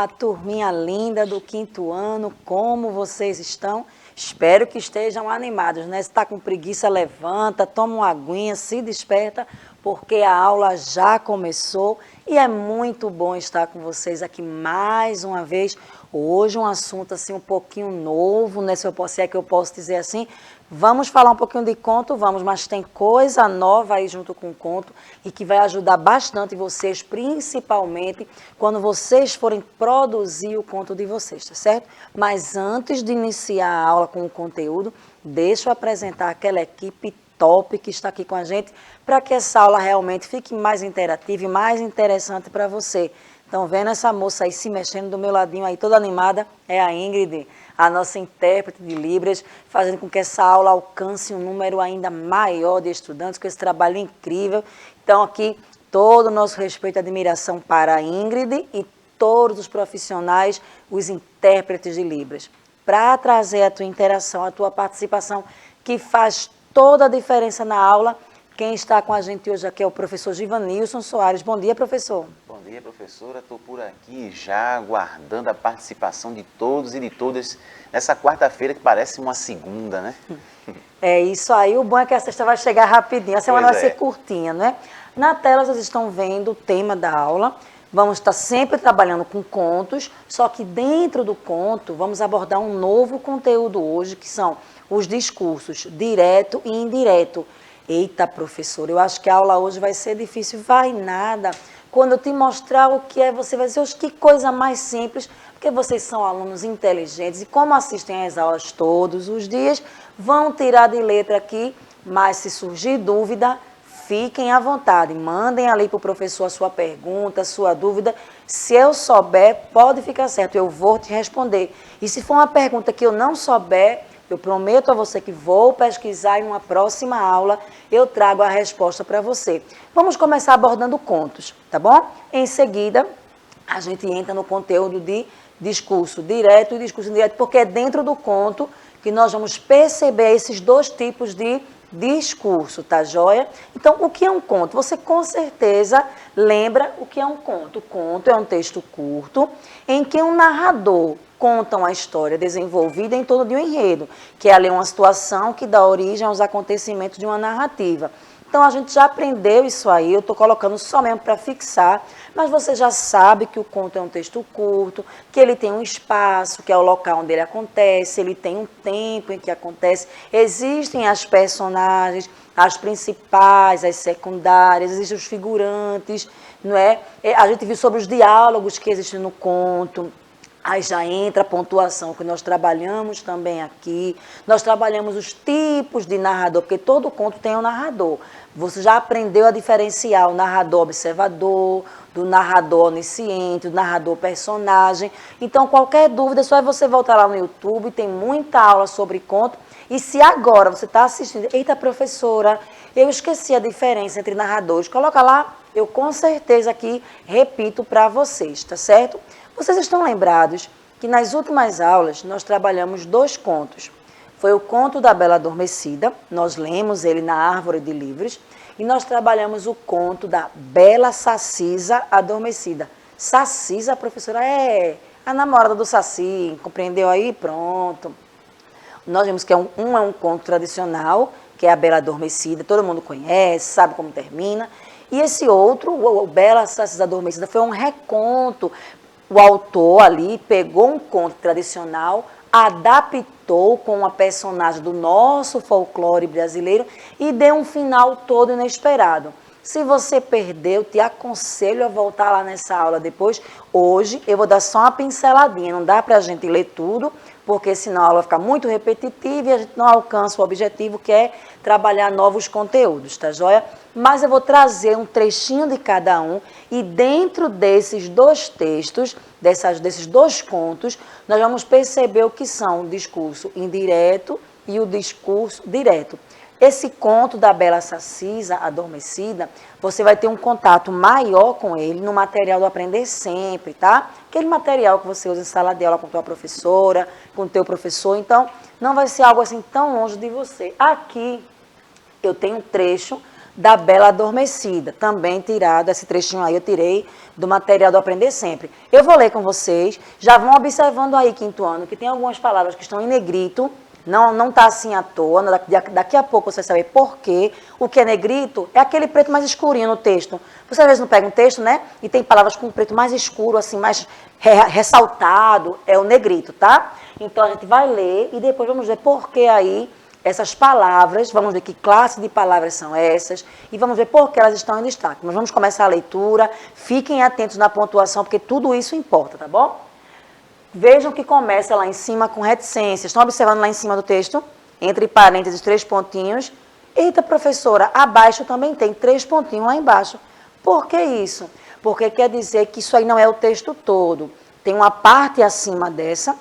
Olá, turminha linda do quinto ano, como vocês estão? Espero que estejam animados, né? Se está com preguiça, levanta, toma uma aguinha, se desperta, porque a aula já começou e é muito bom estar com vocês aqui mais uma vez. Hoje um assunto assim um pouquinho novo, né? Se é que eu posso dizer assim. Vamos falar um pouquinho de conto, vamos, mas tem coisa nova aí junto com o conto e que vai ajudar bastante vocês, principalmente quando vocês forem produzir o conto de vocês, tá certo? Mas antes de iniciar a aula com o conteúdo, deixa eu apresentar aquela equipe top que está aqui com a gente para que essa aula realmente fique mais interativa e mais interessante para você. Então, vendo essa moça aí se mexendo do meu ladinho aí, toda animada, é a Ingrid, a nossa intérprete de Libras, fazendo com que essa aula alcance um número ainda maior de estudantes, com esse trabalho incrível. Então, aqui, todo o nosso respeito e admiração para a Ingrid e todos os profissionais, os intérpretes de Libras, para trazer a tua interação, a tua participação, que faz toda a diferença na aula. Quem está com a gente hoje aqui é o professor Givanilson Soares. Bom dia, professor. Bom dia, professora. Estou por aqui já aguardando a participação de todos e de todas nessa quarta-feira que parece uma segunda, né? É isso aí. O bom é que a sexta vai chegar rapidinho. A semana vai ser curtinha, né? Na tela vocês estão vendo o tema da aula. Vamos estar sempre trabalhando com contos, só que dentro do conto vamos abordar um novo conteúdo hoje, que são os discursos direto e indireto. Eita, professor, eu acho que a aula hoje vai ser difícil. Vai nada. Quando eu te mostrar o que é, você vai dizer, oxe, que coisa mais simples, porque vocês são alunos inteligentes e como assistem às aulas todos os dias, vão tirar de letra aqui, mas se surgir dúvida, fiquem à vontade, mandem ali para o professor a sua pergunta, a sua dúvida. Se eu souber, pode ficar certo, eu vou te responder. E se for uma pergunta que eu não souber, eu prometo a você que vou pesquisar em uma próxima aula, eu trago a resposta para você. Vamos começar abordando contos, tá bom? Em seguida, a gente entra no conteúdo de discurso direto e discurso indireto, porque é dentro do conto que nós vamos perceber esses dois tipos de discurso, tá joia? Então, o que é um conto? Você com certeza lembra o que é um conto. O conto é um texto curto em que um narrador conta uma história desenvolvida em torno de um enredo, que é ali uma situação que dá origem aos acontecimentos de uma narrativa. Então, a gente já aprendeu isso aí, eu estou colocando só mesmo para fixar, mas você já sabe que o conto é um texto curto, que ele tem um espaço, que é o local onde ele acontece, ele tem um tempo em que acontece, existem as personagens, as principais, as secundárias, existem os figurantes, não é? A gente viu sobre os diálogos que existem no conto. Aí já entra a pontuação que nós trabalhamos também aqui. Nós trabalhamos os tipos de narrador, porque todo conto tem um narrador. Você já aprendeu a diferenciar o narrador observador, do narrador onisciente, do narrador personagem. Então, qualquer dúvida, é só você voltar lá no YouTube, tem muita aula sobre conto. E se agora você está assistindo, eita, professora, eu esqueci a diferença entre narradores, coloca lá, eu com certeza aqui repito para vocês, tá certo? Vocês estão lembrados que nas últimas aulas nós trabalhamos dois contos. Foi o conto da Bela Adormecida, nós lemos ele na Árvore de Livros, e nós trabalhamos o conto da Bela Sacisa Adormecida. Sacisa, professora, é a namorada do Saci, compreendeu aí? Pronto. Nós vimos que é um conto tradicional, que é a Bela Adormecida, todo mundo conhece, sabe como termina. E esse outro, o Bela Sacisa Adormecida, foi um reconto. O autor ali pegou um conto tradicional, adaptou com uma personagem do nosso folclore brasileiro e deu um final todo inesperado. Se você perdeu, te aconselho a voltar lá nessa aula depois. Hoje eu vou dar só uma pinceladinha, não dá para a gente ler tudo, porque senão a aula vai ficar muito repetitiva e a gente não alcança o objetivo, que é trabalhar novos conteúdos, tá joia? Mas eu vou trazer um trechinho de cada um e dentro desses dois textos, desses dois contos, nós vamos perceber o que são o discurso indireto e o discurso direto. Esse conto da Bela Sacisa Adormecida, você vai ter um contato maior com ele no material do Aprender Sempre, tá? Aquele material que você usa em sala de aula com tua professora, com o teu professor, então não vai ser algo assim tão longe de você. Aqui eu tenho um trecho da Bela Adormecida, também tirado, esse trechinho aí eu tirei do material do Aprender Sempre. Eu vou ler com vocês, já vão observando aí, quinto ano, que tem algumas palavras que estão em negrito, não está assim à toa, daqui a pouco você vai saber por quê. O que é negrito é aquele preto mais escurinho no texto. Você às vezes não pega um texto, né? E tem palavras com preto mais escuro, assim, mais ressaltado, é o negrito, tá? Então a gente vai ler e depois vamos ver por que aí essas palavras, vamos ver que classe de palavras são essas e vamos ver por que elas estão em destaque. Mas vamos começar a leitura, fiquem atentos na pontuação, porque tudo isso importa, tá bom? Vejam que começa lá em cima com reticências. Estão observando lá em cima do texto? Entre parênteses, 3 pontinhos. Eita, professora, abaixo também tem 3 pontinhos lá embaixo. Por que isso? Porque quer dizer que isso aí não é o texto todo. Tem uma parte acima dessa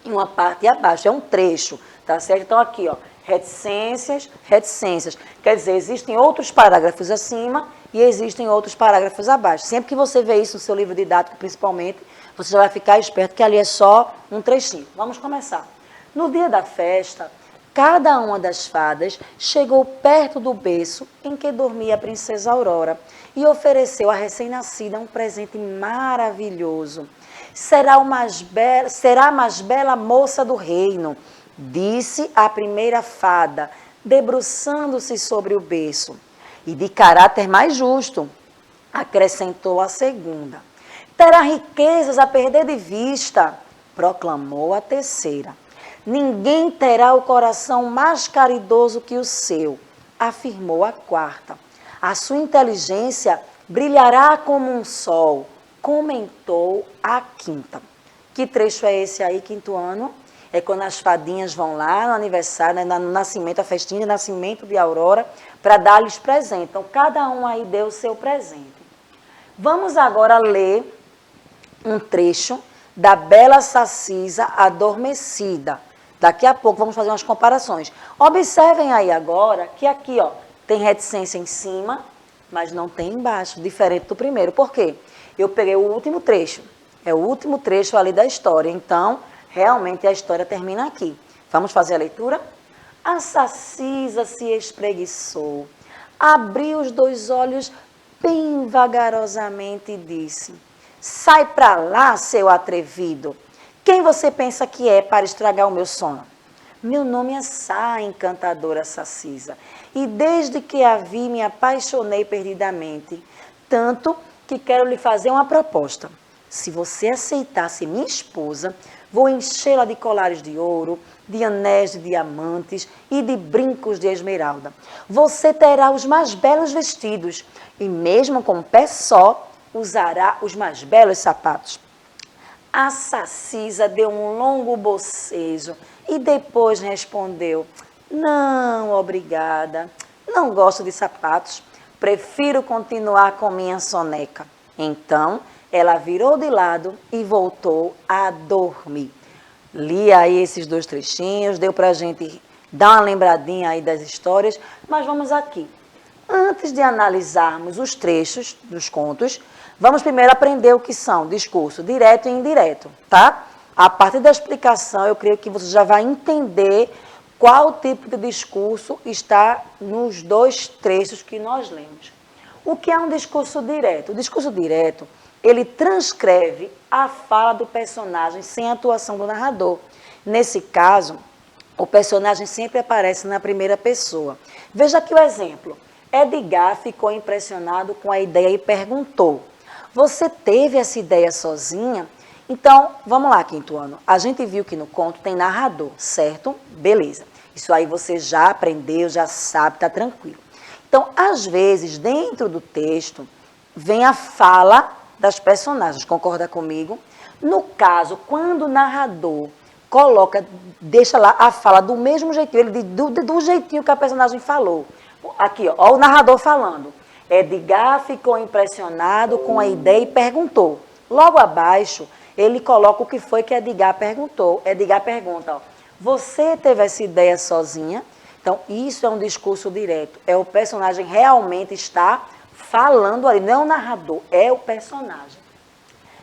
e uma parte abaixo. É um trecho, tá certo? Então aqui, ó, reticências, reticências. Quer dizer, existem outros parágrafos acima e existem outros parágrafos abaixo. Sempre que você vê isso no seu livro didático, principalmente, você já vai ficar esperto que ali é só um trechinho. Vamos começar. No dia da festa, cada uma das fadas chegou perto do berço em que dormia a princesa Aurora e ofereceu à recém-nascida um presente maravilhoso. Será a mais bela moça do reino, disse a primeira fada, debruçando-se sobre o berço. E de caráter mais justo, acrescentou a segunda. Terá riquezas a perder de vista, proclamou a terceira. Ninguém terá o coração mais caridoso que o seu, afirmou a quarta. A sua inteligência brilhará como um sol, comentou a quinta. Que trecho é esse aí, quinto ano? É quando as fadinhas vão lá no aniversário, né, no nascimento, a festinha de nascimento de Aurora, para dar-lhes presente. Então, cada um aí deu o seu presente. Vamos agora ler um trecho da Bela Sacisa Adormecida. Daqui a pouco vamos fazer umas comparações. Observem aí agora que aqui, ó, tem reticência em cima, mas não tem embaixo, diferente do primeiro. Por quê? Eu peguei o último trecho. É o último trecho ali da história. Então, realmente a história termina aqui. Vamos fazer a leitura? A Sacisa se espreguiçou, abriu os 2 olhos bem vagarosamente e disse: sai pra lá, seu atrevido. Quem você pensa que é para estragar o meu sono? Meu nome é Sá, encantadora Sacisa, e desde que a vi me apaixonei perdidamente, tanto que quero lhe fazer uma proposta. Se você aceitar ser minha esposa, vou enchê-la de colares de ouro, de anéis de diamantes e de brincos de esmeralda. Você terá os mais belos vestidos e mesmo com um pé só, usará os mais belos sapatos. A Sacisa deu um longo bocejo e depois respondeu: não, obrigada, não gosto de sapatos, prefiro continuar com minha soneca. Então, ela virou de lado e voltou a dormir. Li aí esses 2 trechinhos, deu para a gente dar uma lembradinha aí das histórias, mas vamos aqui. Antes de analisarmos os trechos dos contos, vamos primeiro aprender o que são discurso direto e indireto, tá? A partir da explicação, eu creio que você já vai entender qual tipo de discurso está nos 2 trechos que nós lemos. O que é um discurso direto? O discurso direto, ele transcreve a fala do personagem sem a atuação do narrador. Nesse caso, o personagem sempre aparece na primeira pessoa. Veja aqui o exemplo. Edgar ficou impressionado com a ideia e perguntou: você teve essa ideia sozinha? Então, vamos lá, quinto ano. A gente viu que no conto tem narrador, certo? Beleza. Isso aí você já aprendeu, já sabe, tá tranquilo. Então, às vezes, dentro do texto, vem a fala das personagens, concorda comigo? No caso, quando o narrador deixa lá a fala do mesmo jeitinho, do jeitinho que a personagem falou. Aqui, ó o narrador falando. Edgar ficou impressionado com a ideia e perguntou. Logo abaixo, ele coloca o que foi que Edgar perguntou. Edgar pergunta, ó, você teve essa ideia sozinha? Então, isso é um discurso direto. É o personagem realmente está falando ali, não é o narrador, é o personagem.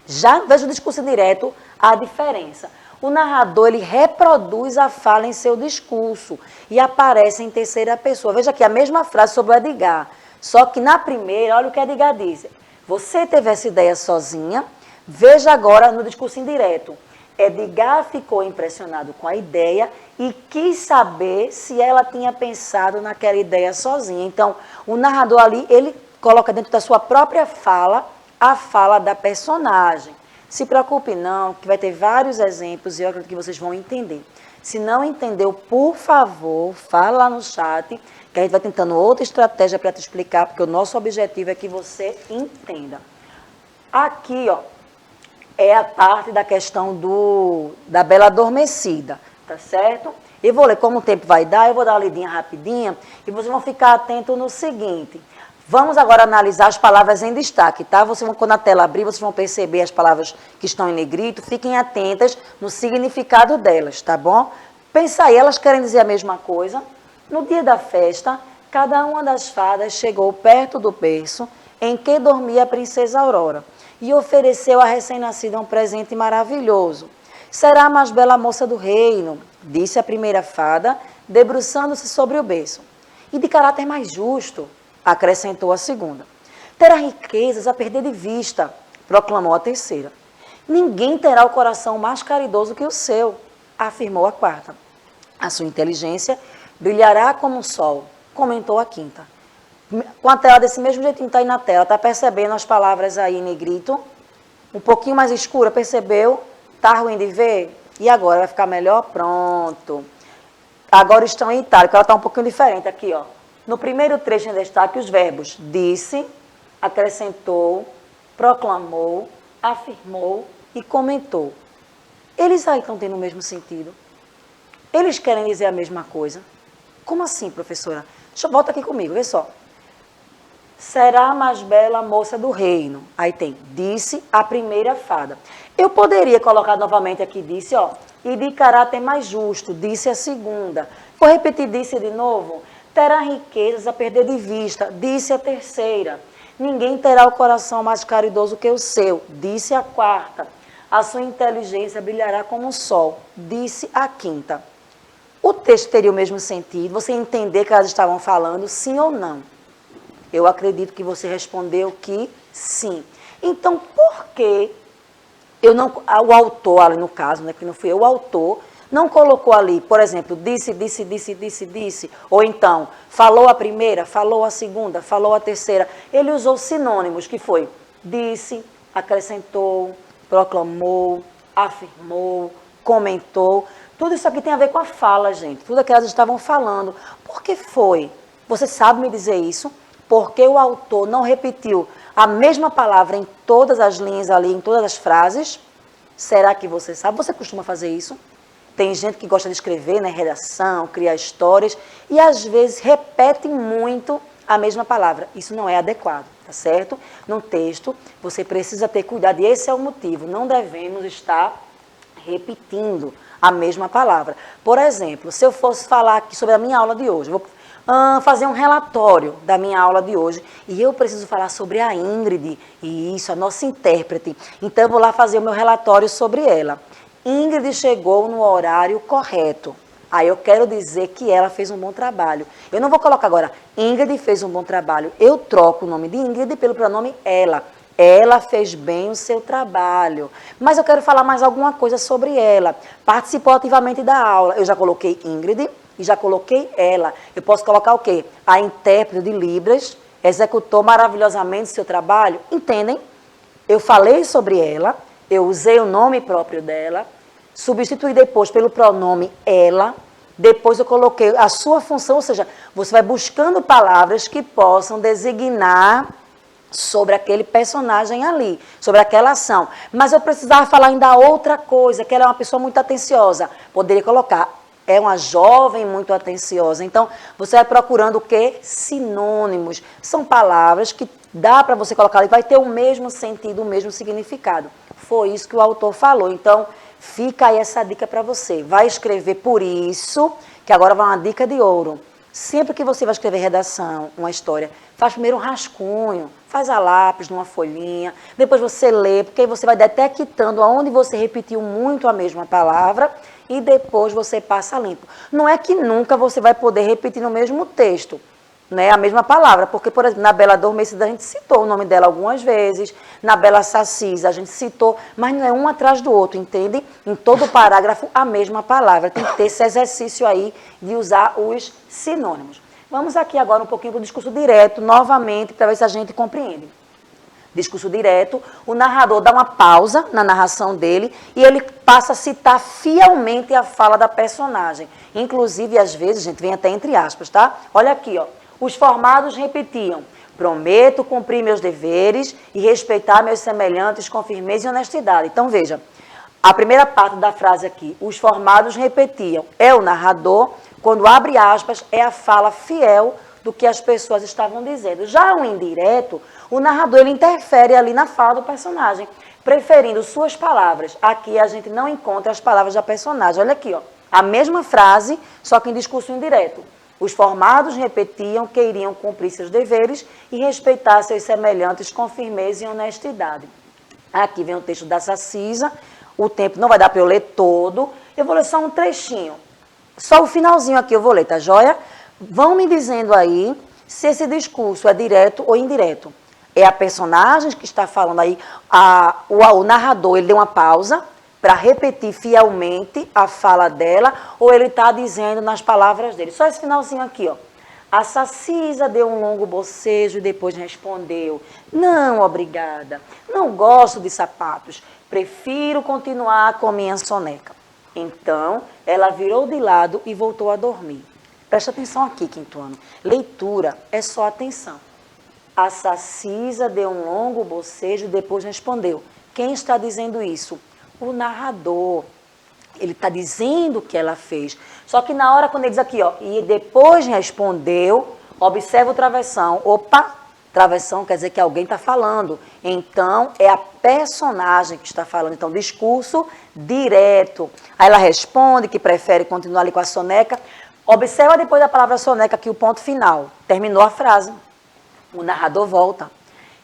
Já veja o discurso direto, a diferença. O narrador, ele reproduz a fala em seu discurso e aparece em terceira pessoa. Veja aqui a mesma frase sobre o Edgar. Só que na primeira, olha o que a Edgar diz. Você teve essa ideia sozinha, veja agora no discurso indireto. Edgar ficou impressionado com a ideia e quis saber se ela tinha pensado naquela ideia sozinha. Então, o narrador ali, ele coloca dentro da sua própria fala, a fala da personagem. Se preocupe não, que vai ter vários exemplos e eu acredito que vocês vão entender. Se não entendeu, por favor, fala lá no chat, que a gente vai tentando outra estratégia para te explicar, porque o nosso objetivo é que você entenda. Aqui, ó, é a parte da questão da Bela Adormecida, tá certo? Eu vou ler, como o tempo vai dar, eu vou dar uma lidinha rapidinha e vocês vão ficar atentos no seguinte. Vamos agora analisar as palavras em destaque, tá? Quando a tela abrir, vocês vão perceber as palavras que estão em negrito. Fiquem atentas no significado delas, tá bom? Pensa aí, elas querem dizer a mesma coisa. No dia da festa, cada uma das fadas chegou perto do berço em que dormia a princesa Aurora e ofereceu à recém-nascida um presente maravilhoso. Será a mais bela moça do reino, disse a primeira fada, debruçando-se sobre o berço. E de caráter mais justo, acrescentou a segunda. Terá riquezas a perder de vista, proclamou a terceira. Ninguém terá o coração mais caridoso que o seu, afirmou a quarta. A sua inteligência brilhará como o sol, comentou a quinta. Com a tela desse mesmo jeitinho, está aí na tela, está percebendo as palavras aí em negrito? Um pouquinho mais escura, percebeu? Está ruim de ver? E agora vai ficar melhor? Pronto. Agora estão em itálico, ela está um pouquinho diferente aqui, ó. No primeiro trecho em destaque, os verbos disse, acrescentou, proclamou, afirmou e comentou. Eles aí estão tendo o mesmo sentido? Eles querem dizer a mesma coisa? Como assim, professora? Volta aqui comigo, vê só. Será a mais bela moça do reino. Aí tem, disse a primeira fada. Eu poderia colocar novamente aqui, disse, ó. E de caráter mais justo, disse a segunda. Vou repetir, disse de novo. Terá riquezas a perder de vista, disse a terceira. Ninguém terá o coração mais caridoso que o seu, disse a quarta. A sua inteligência brilhará como o sol, disse a quinta. O texto teria o mesmo sentido, você entender que elas estavam falando, sim ou não? Eu acredito que você respondeu que sim. Então, por que o autor, ali no caso, né, que não fui eu, o autor, não colocou ali, por exemplo, disse, ou então, falou a primeira, falou a segunda, falou a terceira. Ele usou sinônimos, que foi disse, acrescentou, proclamou, afirmou, comentou. Tudo isso aqui tem a ver com a fala, gente. Tudo aquilo que elas estavam falando. Por que foi? Você sabe me dizer isso? Porque o autor não repetiu a mesma palavra em todas as linhas ali, em todas as frases? Será que você sabe? Você costuma fazer isso? Tem gente que gosta de escrever, né, redação, criar histórias, e às vezes repete muito a mesma palavra. Isso não é adequado, tá certo? No texto, você precisa ter cuidado, e esse é o motivo. Não devemos estar repetindo a mesma palavra. Por exemplo, se eu fosse falar aqui sobre a minha aula de hoje, vou fazer um relatório da minha aula de hoje, e eu preciso falar sobre a Ingrid, e isso, a nossa intérprete. Então, eu vou lá fazer o meu relatório sobre ela. Ingrid chegou no horário correto. Aí eu quero dizer que ela fez um bom trabalho. Eu não vou colocar agora, Ingrid fez um bom trabalho. Eu troco o nome de Ingrid pelo pronome ela. Ela fez bem o seu trabalho. Mas eu quero falar mais alguma coisa sobre ela. Participou ativamente da aula. Eu já coloquei Ingrid e já coloquei ela. Eu posso colocar o quê? A intérprete de Libras executou maravilhosamente seu trabalho. Entendem? Eu falei sobre ela, eu usei o nome próprio dela, substituí depois pelo pronome ela, depois eu coloquei a sua função, ou seja, você vai buscando palavras que possam designar sobre aquele personagem ali, sobre aquela ação. Mas eu precisava falar ainda outra coisa, que ela é uma pessoa muito atenciosa. Poderia colocar, é uma jovem muito atenciosa. Então, você vai procurando o quê? Sinônimos. São palavras que dá para você colocar ali, vai ter o mesmo sentido, o mesmo significado. Foi isso que o autor falou. Então, fica aí essa dica para você. Vai escrever por isso, que agora vai uma dica de ouro. Sempre que você vai escrever redação, uma história, faz primeiro um rascunho, faz a lápis numa folhinha, depois você lê, porque aí você vai detectando aonde você repetiu muito a mesma palavra e depois você passa limpo. Não é que nunca você vai poder repetir no mesmo texto. né, a mesma palavra, porque, por exemplo, na Bela Adormecida a gente citou o nome dela algumas vezes, na Bela Sacisa a gente citou, mas não é um atrás do outro, entende? Em todo o parágrafo a mesma palavra, tem que ter esse exercício aí de usar os sinônimos. Vamos aqui agora um pouquinho para o discurso direto, novamente, para ver se a gente compreende. Discurso direto, o narrador dá uma pausa na narração dele e ele passa a citar fielmente a fala da personagem. Inclusive, às vezes, gente, vem até entre aspas, tá? Olha aqui, ó. Os formados repetiam: prometo cumprir meus deveres e respeitar meus semelhantes com firmeza e honestidade. Então, veja, a primeira parte da frase aqui, os formados repetiam, é o narrador, quando abre aspas, é a fala fiel do que as pessoas estavam dizendo. Já o indireto, o narrador ele interfere ali na fala do personagem, preferindo suas palavras. Aqui a gente não encontra as palavras da personagem. Olha aqui, ó, a mesma frase, só que em discurso indireto. Os formados repetiam que iriam cumprir seus deveres e respeitar seus semelhantes com firmeza e honestidade. Aqui vem o texto da Sacisa, o tempo não vai dar para eu ler todo, eu vou ler só um trechinho. Só o finalzinho aqui eu vou ler, tá joia? Vão me dizendo aí se esse discurso é direto ou indireto. É a personagem que está falando aí, o narrador, ele deu uma pausa para repetir fielmente a fala dela, ou ele está dizendo nas palavras dele. Só esse finalzinho aqui, ó. A Sacisa deu um longo bocejo e depois respondeu: não, obrigada, não gosto de sapatos, prefiro continuar com minha soneca. Então, ela virou de lado e voltou a dormir. Presta atenção aqui, quinto ano. Leitura é só atenção. A Sacisa deu um longo bocejo e depois respondeu. Quem está dizendo isso? O narrador. Ele está dizendo o que ela fez. Só que na hora, quando ele diz aqui, ó, e depois respondeu, observa o travessão. Opa, travessão quer dizer que alguém está falando. Então, é a personagem que está falando. Então, discurso direto. Aí ela responde que prefere continuar ali com a soneca. Observa depois da palavra soneca aqui o ponto final. Terminou a frase. O narrador volta.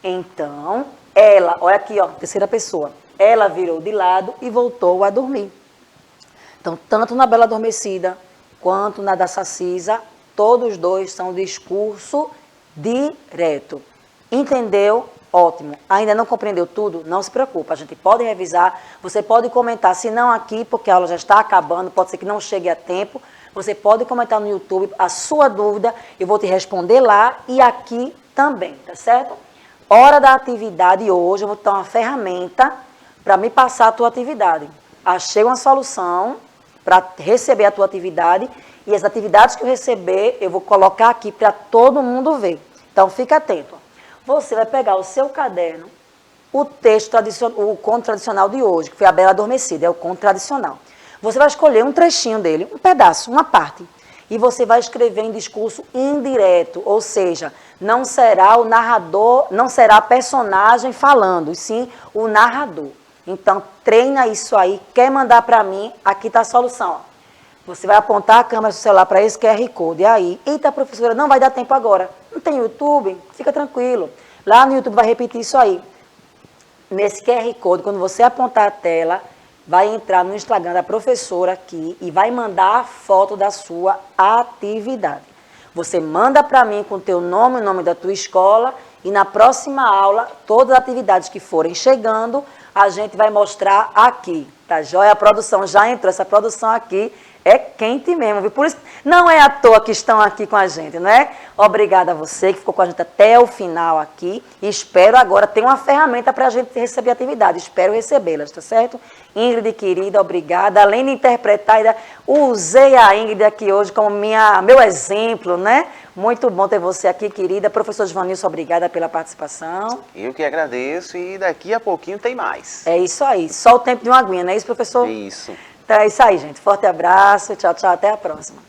Então, ela, olha aqui, ó, terceira pessoa. Ela virou de lado e voltou a dormir. Então, tanto na Bela Adormecida quanto na da Sacisa, todos dois são discurso direto. Entendeu? Ótimo. Ainda não compreendeu tudo? Não se preocupe, a gente pode revisar, você pode comentar, se não aqui, porque a aula já está acabando, pode ser que não chegue a tempo, você pode comentar no YouTube a sua dúvida, eu vou te responder lá e aqui também, tá certo? Hora da atividade hoje, eu vou te dar uma ferramenta para me passar a tua atividade. Achei uma solução para receber a tua atividade e as atividades que eu receber, eu vou colocar aqui para todo mundo ver. Então, fica atento. Você vai pegar o seu caderno, o texto tradicional, o conto tradicional de hoje, que foi a Bela Adormecida, é o conto tradicional. Você vai escolher um trechinho dele, um pedaço, uma parte, e você vai escrever em discurso indireto, ou seja, não será o narrador, não será a personagem falando, e sim o narrador. Então, treina isso aí. Quer mandar para mim? Aqui está a solução. Ó. Você vai apontar a câmera do celular para esse QR Code. E aí, eita, professora, não vai dar tempo agora. Não tem YouTube? Fica tranquilo. Lá no YouTube vai repetir isso aí. Nesse QR Code, quando você apontar a tela, vai entrar no Instagram da professora aqui e vai mandar a foto da sua atividade. Você manda para mim com o teu nome, o nome da tua escola, e na próxima aula, todas as atividades que forem chegando, a gente vai mostrar aqui, tá joia? A produção já entrou, essa produção aqui é quente mesmo, viu? Por isso, não é à toa que estão aqui com a gente, não é? Obrigada a você que ficou com a gente até o final aqui. E espero agora ter uma ferramenta para a gente receber atividade. Espero recebê-las, tá certo? Ingrid, querida, obrigada. Além de interpretar, ainda usei a Ingrid aqui hoje como meu exemplo, né? Muito bom ter você aqui, querida. Professor Givanilson, obrigada pela participação. Eu que agradeço e daqui a pouquinho tem mais. É isso aí. Só o tempo de uma aguinha, não é isso, professor? Isso. Então é isso aí, gente. Forte abraço. Tchau, tchau. Até a próxima.